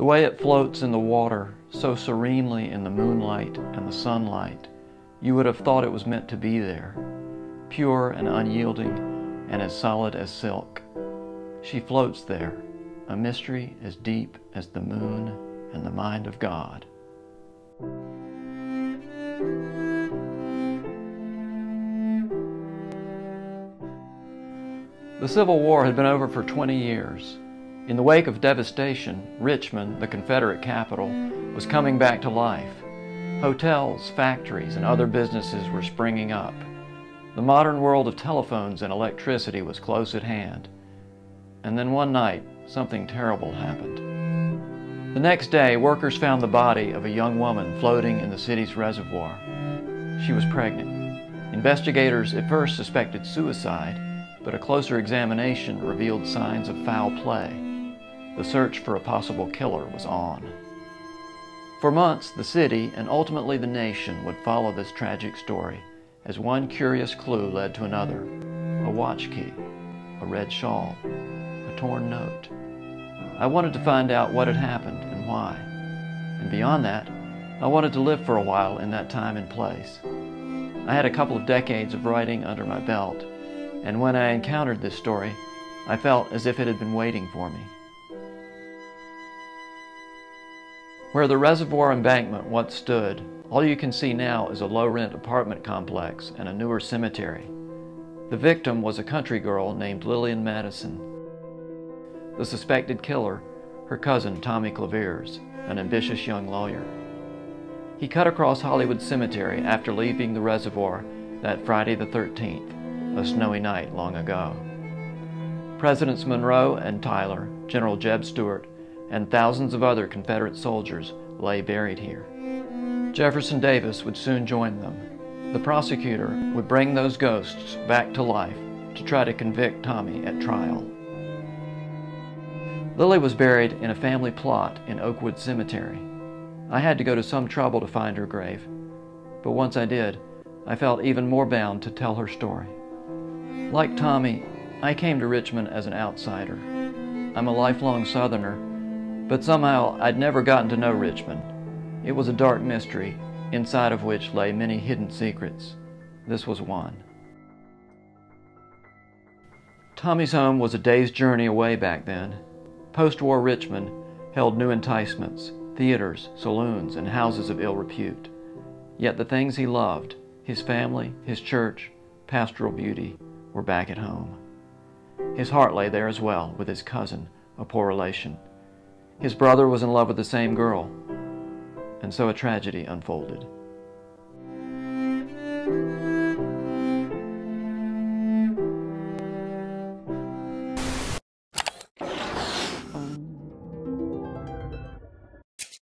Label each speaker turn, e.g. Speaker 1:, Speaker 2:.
Speaker 1: The way it floats in the water, so serenely in the moonlight and the sunlight, you would have thought it was meant to be there, pure and unyielding and as solid as silk. She floats there, a mystery as deep as the moon and the mind of God. The Civil War had been over for 20 years. In the wake of devastation, Richmond, the Confederate capital, was coming back to life. Hotels, factories, and other businesses were springing up. The modern world of telephones and electricity was close at hand. And then one night, something terrible happened. The next day, workers found the body of a young woman floating in the city's reservoir. She was pregnant. Investigators at first suspected suicide, but a closer examination revealed signs of foul play. The search for a possible killer was on. For months, the city and ultimately the nation would follow this tragic story as one curious clue led to another. A watch key, a red shawl, a torn note. I wanted to find out what had happened and why. And beyond that, I wanted to live for a while in that time and place. I had a couple of decades of writing under my belt, and when I encountered this story, I felt as if it had been waiting for me. Where the reservoir embankment once stood, all you can see now is a low-rent apartment complex and a newer cemetery. The victim was a country girl named Lillie Madison. The suspected killer, her cousin Tommie Cluverius, an ambitious young lawyer. He cut across Hollywood Cemetery after leaving the reservoir that Friday the 13th, a snowy night long ago. Presidents Monroe and Tyler, General Jeb Stuart, and thousands of other Confederate soldiers lay buried here. Jefferson Davis would soon join them. The prosecutor would bring those ghosts back to life to try to convict Tommie at trial. Lillie was buried in a family plot in Oakwood Cemetery. I had to go to some trouble to find her grave, but once I did, I felt even more bound to tell her story. Like Tommie, I came to Richmond as an outsider. I'm a lifelong Southerner, but somehow I'd never gotten to know Richmond. It was a dark mystery, inside of which lay many hidden secrets. This was one. Tommie's home was a day's journey away back then. Post-war Richmond held new enticements, theaters, saloons, and houses of ill repute. Yet the things he loved, his family, his church, pastoral beauty, were back at home. His heart lay there as well, with his cousin, a poor relation. His brother was in love with the same girl, and so a tragedy unfolded.